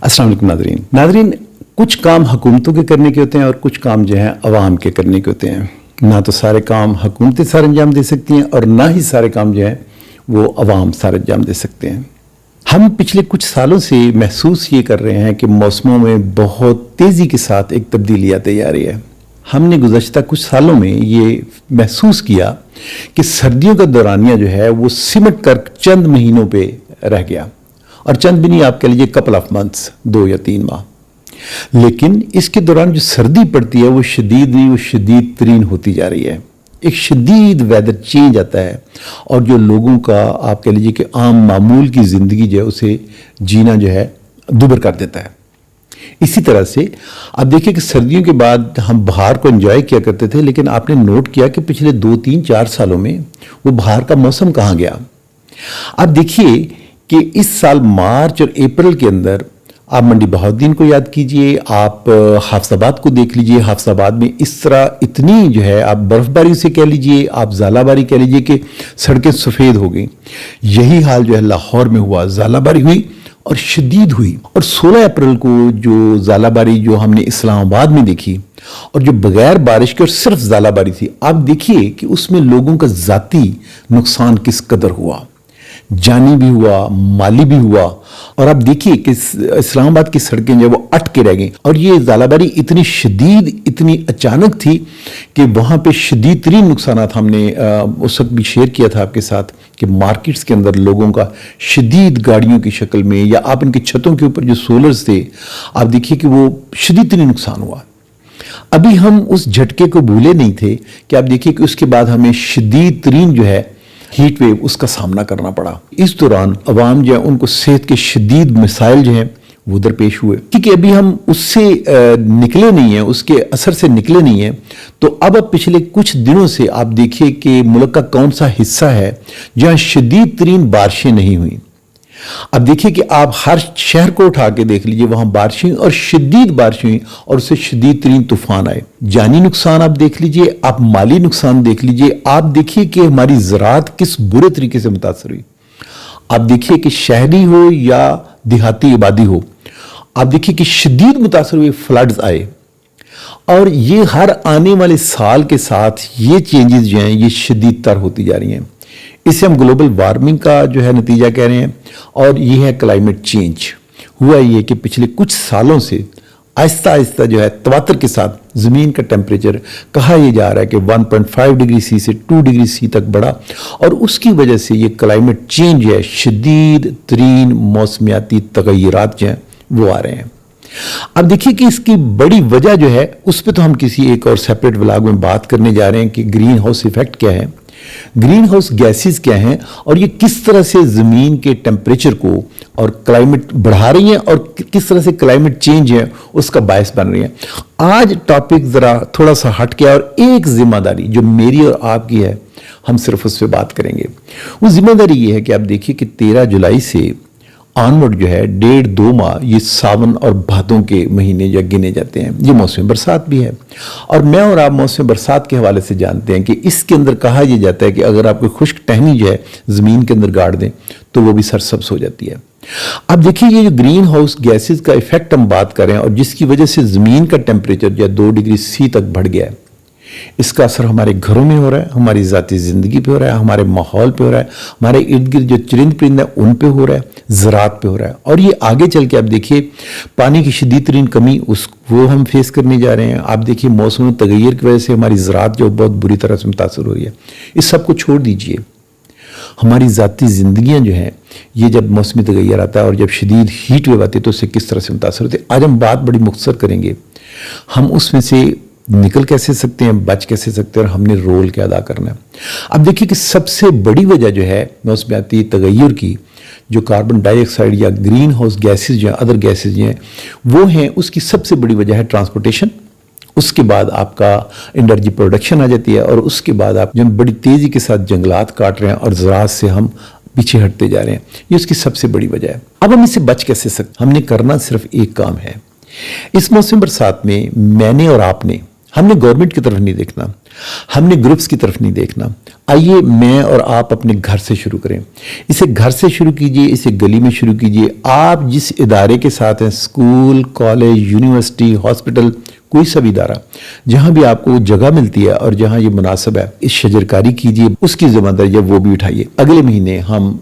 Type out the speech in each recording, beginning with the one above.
अस्सलाम वालेकुम नाज़रीन, कुछ काम हुकूमतों के करने के होते हैं और कुछ काम जो हैं अवाम के करने के होते हैं। ना तो सारे काम हुकूमतें सारे अंजाम दे सकती हैं और ना ही सारे काम जो हैं वो अवाम सारे अंजाम दे सकते हैं। हम पिछले कुछ सालों से महसूस ये कर रहे हैं कि मौसमों में बहुत तेज़ी के साथ एक तब्दीली आती जा रही है। हमने गुज़श्ता कुछ सालों में ये महसूस किया कि सर्दियों का दौरानिया जो है वो सिमट कर चंद महीनों पे रह गया, और चंद भी नहीं, आप कह लीजिए कपल ऑफ मंथ्स, 2 या 3 माह। लेकिन इसके दौरान जो सर्दी पड़ती है वो शदीद नहीं, वो शदीद तरीन होती जा रही है। एक शदीद वेदर चेंज आता है और जो लोगों का आप कह लीजिए कि आम मामूल की ज़िंदगी जो है उसे जीना जो है दुभर कर देता है। इसी तरह से आप देखिए कि सर्दियों के बाद हम बहार को एंजॉय किया करते थे, लेकिन आपने नोट किया कि पिछले 2, 3, 4 सालों में वो बहार का मौसम कहाँ गया। आप देखिए कि इस साल मार्च और अप्रैल के अंदर आप मंडी बहाउद्दीन को याद कीजिए, आप हाफसाबाद को देख लीजिए। हाफसाबाद में इस तरह इतनी जो है आप बर्फबारी से कह लीजिए, आप ज़ालाबारी कह लीजिए कि सड़कें सफ़ेद हो गई। यही हाल जो है लाहौर में हुआ, ज़ालाबारी हुई और शदीद हुई। और 16 अप्रैल को जो ज़ालाबारी जो हमने इस्लामाबाद में देखी और जो बगैर बारिश के और सिर्फ ज़ालाबारी थी, आप देखिए कि उसमें लोगों का ज़ाती नुकसान किस कदर हुआ, जानी भी हुआ, माली भी हुआ। और आप देखिए कि इस्लामाबाद की सड़कें जो वो अटके रह गई। और ये ज़ालाबारी इतनी शदीद, इतनी अचानक थी कि वहाँ पे शदीद तरीन नुकसान हमने उस वक्त भी शेयर किया था आपके साथ कि मार्केट्स के अंदर लोगों का शदीद गाड़ियों की शक्ल में, या आप इनकी छतों के ऊपर जो सोलर्स थे, आप देखिए कि वो शदीद तरीन नुकसान हुआ। अभी हम उस झटके को भूले नहीं थे कि आप देखिए कि उसके बाद हमें शदीद तरीन जो है हीट वेव उसका सामना करना पड़ा। इस दौरान अवाम जो है उनको सेहत के शदीद मसाइल जो हैं वो दरपेश हुए, क्योंकि अभी हम उससे निकले नहीं हैं, उसके असर से निकले नहीं हैं। तो अब पिछले कुछ दिनों से आप देखिए कि मुल्क का कौन सा हिस्सा है जहाँ शदीद तरीन बारिशें नहीं हुई। अब देखिए कि आप हर शहर को उठा के देख लीजिए, वहां बारिशें और शदीद बारिश हुई और उससे शदीद तरीन तूफान आए। जानी नुकसान आप देख लीजिए, आप माली नुकसान देख लीजिए। आप देखिए कि हमारी ज़राअत किस बुरे तरीके से मुतासर हुई। आप देखिए कि शहरी हो या देहाती आबादी हो, आप देखिए कि शदीद मुतासर हुए, फ्लड्स आए। और ये हर आने वाले साल के साथ ये चेंजेस जो हैं ये शदीद तर होती जा रही हैं। इसे हम ग्लोबल वार्मिंग का जो है नतीजा कह रहे हैं, और ये है क्लाइमेट चेंज। हुआ ये कि पिछले कुछ सालों से आहिस्ता आहिस्ता जो है तवातर के साथ ज़मीन का टेम्परेचर कहा यह जा रहा है कि 1.5 डिग्री सी से 2 डिग्री सी तक बढ़ा, और उसकी वजह से ये क्लाइमेट चेंज है, शदीद तरीन मौसमियाती तगय्युरात जो हैं वो आ रहे हैं। अब देखिए कि इसकी बड़ी वजह जो है उस पर तो हम किसी एक और सेपरेट व्लॉग में बात करने जा रहे हैं कि ग्रीन हाउस इफेक्ट क्या है, ग्रीन हाउस गैसेस क्या हैं, और ये किस तरह से ज़मीन के टेम्परेचर को और क्लाइमेट बढ़ा रही हैं, और किस तरह से क्लाइमेट चेंज है उसका बायस बन रही है। आज टॉपिक ज़रा थोड़ा सा हट गया, और एक जिम्मेदारी जो मेरी और आपकी है हम सिर्फ उस पर बात करेंगे। वो जिम्मेदारी ये है कि आप देखिए कि 13 जुलाई से ऑनवर्ड जो है 1.5-2 माह ये सावन और भादों के महीने जो गिने जाते हैं। ये मौसम बरसात भी है, और मैं और आप मौसम बरसात के हवाले से जानते हैं कि इसके अंदर कहा यह जाता है कि अगर आप कोई खुश्क टहनी जो है ज़मीन के अंदर गाड़ दें तो वो भी सरसब्ज हो जाती है। अब देखिए ये जो ग्रीन हाउस गैसेज का इफेक्ट हम बात करें, और जिसकी वजह से ज़मीन का टेम्परेचर जो है 2 डिग्री सी तक बढ़ गया है, इसका असर हमारे घरों में हो रहा है, हमारी ज़ाती ज़िंदगी पे हो रहा है, हमारे माहौल पे हो रहा है, हमारे इर्द गिर्द जो चरिंद परिंद है उन पे हो रहा है, ज़राअत पे हो रहा है। और ये आगे चल के आप देखिए पानी की शदीद तरीन कमी वो हम फेस करने जा रहे हैं। आप देखिए मौसम तगय्युर की वजह से हमारी ज़राअत जो बहुत बुरी तरह से मुतासर हो रही है। इस सब को छोड़ दीजिए, हमारी ज़ाती ज़िंदगियाँ जो हैं ये जब मौसमी तगय्युर आता है और जब शदीद हीट वेव आती है तो उससे किस तरह से मुतासर होती है। आज हम बात बड़ी मुख्तसर करेंगे, हम उसमें से निकल कैसे सकते हैं, बच कैसे सकते हैं, और हमने रोल क्या अदा करना है। अब देखिए कि सबसे बड़ी वजह जो है मौसमियाती तगय्युर की, जो कार्बन डाइऑक्साइड या ग्रीन हाउस गैसेज जो हैं, अदर गैसेज जो हैं वो हैं, उसकी सबसे बड़ी वजह है ट्रांसपोर्टेशन। उसके बाद आपका एनर्जी प्रोडक्शन आ जाती है, और उसके बाद आप जब बड़ी तेज़ी के साथ जंगलात काट रहे हैं और ज़राअत से हम पीछे हटते जा रहे हैं, ये उसकी सबसे बड़ी वजह है। अब हम इससे बच कैसे सकते, हमने करना सिर्फ एक काम है। इस मौसम बरसात में मैंने और आपने, ہم نے گورنمنٹ کی طرف نہیں دیکھنا، ہم نے گروپس کی طرف نہیں دیکھنا. آئیے میں اور آپ اپنے گھر سے شروع کریں. اسے گھر سے شروع کیجئے، اسے گلی میں شروع کیجئے. آپ جس ادارے کے ساتھ ہیں، اسکول، کالج، یونیورسٹی، ہاسپٹل، کوئی سا بھی ادارہ، جہاں بھی آپ کو جگہ ملتی ہے اور جہاں یہ مناسب ہے، اس شجرکاری کیجئے. اس کی ذمہ داری وہ بھی اٹھائیے. اگلے مہینے ہم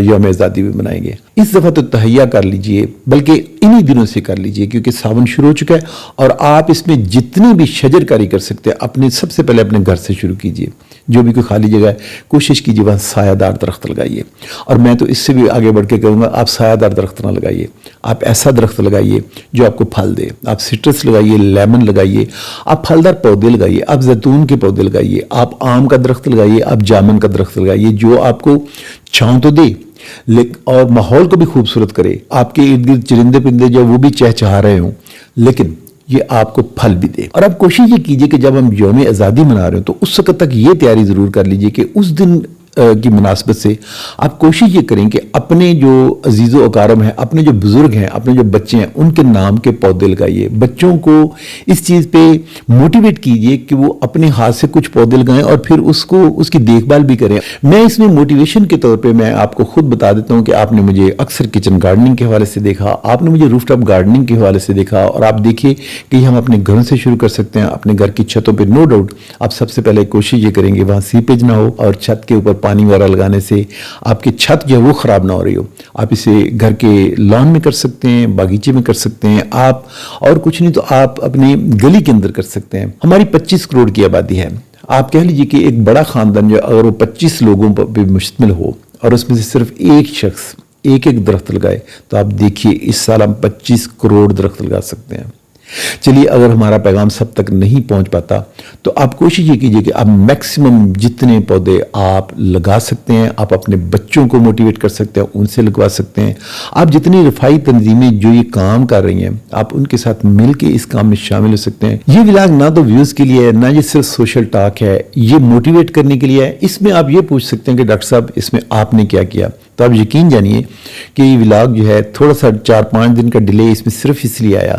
یوم آزادی بھی منائیں گے. اس دفعہ تو تہیہ کر لیجئے، بلکہ انہی دنوں سے کر لیجئے، کیونکہ ساون شروع ہو چکا ہے. اور آپ اس میں جتنی بھی شجرکاری کر سکتے ہیں، سب سے پہلے اپنے گھر سے شروع کیجئے. جو بھی کوئی خالی جگہ ہے، کوشش کیجئے وہاں سایہ دار درخت لگائیے. اور میں تو اس سے بھی آگے بڑھ کے کہوں گا، آپ سایہ دار درخت نہ لگائیے، آپ ایسا درخت لگائیے جو آپ کو پھل دے. آپ سٹرس لگائیے، لیمن لگائیے، آپ پھلدار پودے لگائیے، آپ زیتون کے پودے لگائیے، آپ آم کا درخت لگائیے، آپ جامن کا درخت لگائیے، جو آپ کو چھاؤں تو دے اور ماحول کو بھی خوبصورت کرے. آپ کے ارد گرد چرندے پرندے جو وہ بھی چہچہا رہے ہوں، لیکن یہ آپ کو پھل بھی دے. اور آپ کوشش یہ کیجئے کہ جب ہم یوم آزادی منا رہے ہوں تو اس وقت تک یہ تیاری ضرور کر لیجئے کہ اس دن کی مناسبت سے آپ کوشش یہ کریں کہ اپنے جو عزیز و اکارم ہیں، اپنے جو بزرگ ہیں، اپنے جو بچے ہیں، ان کے نام کے پودے لگائیے. بچوں کو اس چیز پہ موٹیویٹ کیجئے کہ وہ اپنے ہاتھ سے کچھ پودے لگائیں اور پھر اس کی دیکھ بھال بھی کریں. میں اس میں موٹیویشن کے طور پہ میں آپ کو خود بتا دیتا ہوں کہ آپ نے مجھے اکثر کچن گارڈننگ کے حوالے سے دیکھا، آپ نے مجھے روف ٹاپ گارڈننگ کے حوالے سے دیکھا، اور آپ دیکھیے کہ ہم اپنے گھروں سے شروع کر سکتے ہیں. اپنے گھر کی چھتوں پہ نو ڈاؤٹ آپ سب سے پہلے کوشش یہ کریں گے وہاں سیپیج نہ ہو، اور چھت کے اوپر پانی وغیرہ لگانے سے آپ کی چھت جو ہے وہ خراب نہ ہو رہی ہو. آپ اسے گھر کے لان میں کر سکتے ہیں، باغیچے میں کر سکتے ہیں آپ، اور کچھ نہیں تو آپ اپنی گلی کے اندر کر سکتے ہیں. ہماری 25 کروڑ کی آبادی ہے. آپ کہہ لیجئے کہ ایک بڑا خاندان جو اگر وہ 25 لوگوں پر مشتمل ہو اور اس میں سے صرف ایک شخص ایک درخت لگائے، تو آپ دیکھیے اس سال ہم 25 کروڑ درخت لگا سکتے ہیں. چلیے اگر ہمارا پیغام سب تک نہیں پہنچ پاتا تو آپ کوشش یہ کیجئے کہ آپ میکسیمم جتنے پودے آپ لگا سکتے ہیں، آپ اپنے بچوں کو موٹیویٹ کر سکتے ہیں، ان سے لگوا سکتے ہیں. آپ جتنی رفاہی تنظیمیں جو یہ کام کر رہی ہیں، آپ ان کے ساتھ مل کے اس کام میں شامل ہو سکتے ہیں. یہ ولاگ نہ تو ویوز کے لیے ہے، نہ یہ صرف سوشل ٹاک ہے، یہ موٹیویٹ کرنے کے لیے ہے. اس میں آپ یہ پوچھ سکتے ہیں کہ ڈاکٹر صاحب اس میں آپ نے کیا کیا، تو آپ یقین جانیے کہ یہ ولاگ جو ہے تھوڑا سا 4-5 دن کا ڈیلے اس میں صرف اس لیے آیا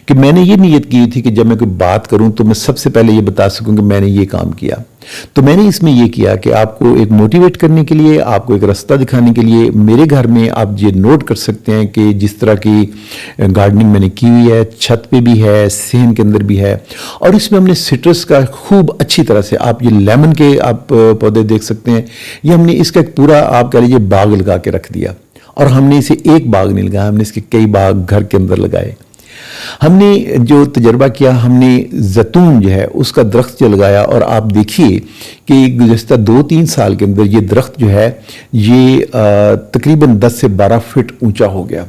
کہ میں نے یہ نیت کی تھی کہ جب میں کوئی بات کروں تو میں سب سے پہلے یہ بتا سکوں کہ میں نے یہ کام کیا. تو میں نے اس میں یہ کیا کہ آپ کو ایک موٹیویٹ کرنے کے لیے، آپ کو ایک رستہ دکھانے کے لیے. میرے گھر میں آپ یہ نوٹ کر سکتے ہیں کہ جس طرح کی گارڈننگ میں نے کی ہوئی ہے، چھت پہ بھی ہے، صحن کے اندر بھی ہے، اور اس میں ہم نے سٹرس کا خوب اچھی طرح سے، آپ یہ لیمن کے آپ پودے دیکھ سکتے ہیں، یہ ہم نے اس کا ایک پورا آپ کہہ لیجیے باغ لگا کے رکھ دیا. اور ہم نے اسے ایک باغ نہیں لگایا، ہم نے اس کے کئی باغ گھر کے اندر لگائے. ہم نے جو تجربہ کیا، ہم نے زیتون جو ہے اس کا درخت جو لگایا، اور آپ دیکھیے کہ گزشتہ 2-3 سال کے اندر یہ درخت جو ہے یہ تقریباً 10 سے 12 فٹ اونچا ہو گیا.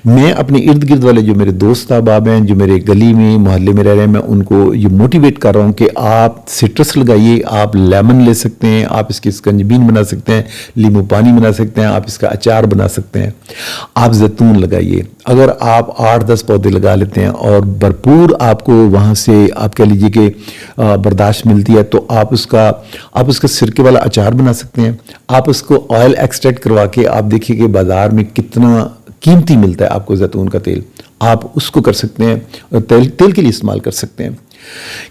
میں اپنے ارد گرد والے جو میرے دوست احباب ہیں، جو میرے گلی میں محلے میں رہ رہے ہیں، میں ان کو یہ موٹیویٹ کر رہا ہوں کہ آپ سٹرس لگائیے، آپ لیمن لے سکتے ہیں، آپ اس کی اسکنجبین بنا سکتے ہیں، لیمو پانی بنا سکتے ہیں، آپ اس کا اچار بنا سکتے ہیں. آپ زیتون لگائیے. اگر آپ 8-10 پودے لگا لیتے ہیں اور بھرپور آپ کو وہاں سے آپ کہہ لیجیے کہ برداشت ملتی ہے، تو آپ اس کا سرکے والا اچار بنا سکتے ہیں. آپ اس کو آئل ایکسٹریکٹ کروا کے آپ دیکھیے کہ بازار میں کتنا قیمتی ملتا ہے آپ کو زیتون کا تیل، آپ اس کو کر سکتے ہیں اور تیل کے لیے استعمال کر سکتے ہیں.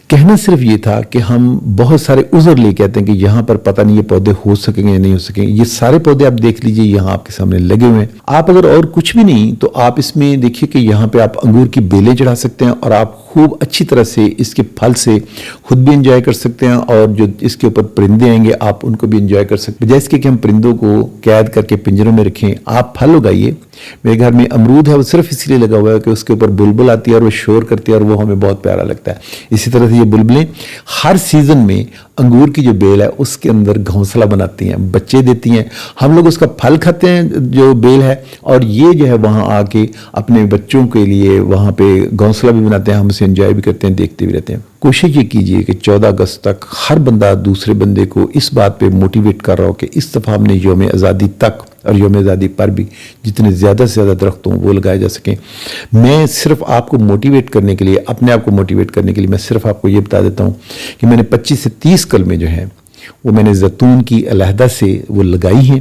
کہنا صرف یہ تھا کہ ہم بہت سارے عذر لے کے آتے ہیں کہ یہاں پر پتہ نہیں یہ پودے ہو سکیں گے یا نہیں ہو سکیں گے. یہ سارے پودے آپ دیکھ لیجئے یہاں آپ کے سامنے لگے ہوئے ہیں. آپ اگر اور کچھ بھی نہیں تو آپ اس میں دیکھیے کہ یہاں پہ آپ انگور کی بیلیں چڑھا سکتے ہیں، اور آپ خوب اچھی طرح سے اس کے پھل سے خود بھی انجوائے کر سکتے ہیں، اور جو اس کے اوپر پرندے آئیں گے آپ ان کو بھی انجوائے کر سکتے ہیں. جیسے کہ ہم پرندوں کو قید کر کے پنجروں میں رکھیں. آپ پھل اگائیے. میرے گھر میں امرود ہے، وہ صرف اس لیے لگا ہوا ہے کہ اس کے اوپر بلبل آتی ہے اور وہ شور کرتی ہے اور وہ ہمیں بہت پیارا لگتا ہے. اسی طرح سے یہ بلبلیں ہر سیزن میں انگور کی جو بیل ہے اس کے اندر گھونسلہ بناتی ہیں، بچے دیتی ہیں. ہم لوگ اس کا پھل کھاتے ہیں جو بیل ہے، اور یہ جو ہے وہاں آ کے اپنے بچوں کے لیے وہاں پہ گھونسلہ بھی بناتے ہیں. ہم اسے انجوائے بھی کرتے ہیں، دیکھتے بھی رہتے ہیں. کوشش یہ کیجئے کہ 14 اگست تک ہر بندہ دوسرے بندے کو اس بات پہ موٹیویٹ کر رہا ہو کہ اس دفعہ ہم نے یوم آزادی تک اور یوم آزادی پر بھی جتنے زیادہ سے زیادہ درخت ہوں وہ لگائے جا سکیں. میں صرف آپ کو موٹیویٹ کرنے کے لیے، اپنے آپ کو موٹیویٹ کرنے کے لیے میں صرف آپ کو یہ بتا دیتا ہوں کہ میں نے 25 سے 30 کلمیں جو ہیں وہ میں نے زیتون کی علیحدہ سے وہ لگائی ہیں،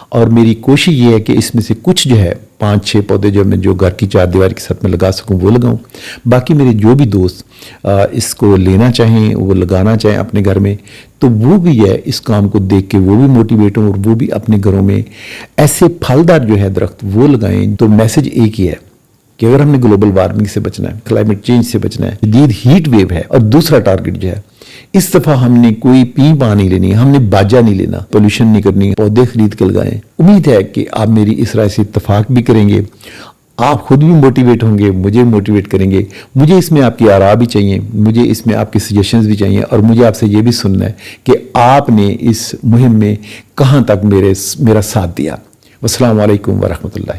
اور میری کوشش یہ ہے کہ اس میں سے کچھ جو ہے 5-6 पौधे जो मैं जो घर की चारदीवारी के साथ में लगा सकूं वो लगाऊं। बाकी मेरे जो भी दोस्त इसको लेना चाहें, वो लगाना चाहें अपने घर में, तो वो भी है इस काम को देख के वो भी मोटिवेट हों और वो भी अपने घरों में ऐसे फलदार जो है दरख्त वो लगाएं। तो मैसेज एक ही है कि अगर हमने ग्लोबल वार्मिंग से बचना है, क्लाइमेट चेंज से बचना है, जदीद हीट वेव है, और दूसरा टारगेट जो है इस दफा हमने कोई पी पा नहीं लेनी, हमने बाजा नहीं लेना, पोल्यूशन नहीं करनी, पौधे खरीद के लगाएं। उम्मीद है कि आप मेरी इस राय से इत्तेफाक भी करेंगे, आप खुद भी मोटिवेट होंगे, मुझे मोटिवेट करेंगे। मुझे इसमें आपकी आरा भी चाहिए, मुझे इसमें आपके सजेशंस भी चाहिए, और मुझे आपसे ये भी सुनना है कि आपने इस मुहिम में कहाँ तक मेरा साथ दिया। अस्सलाम वालेकुम व रहमतुल्लाह।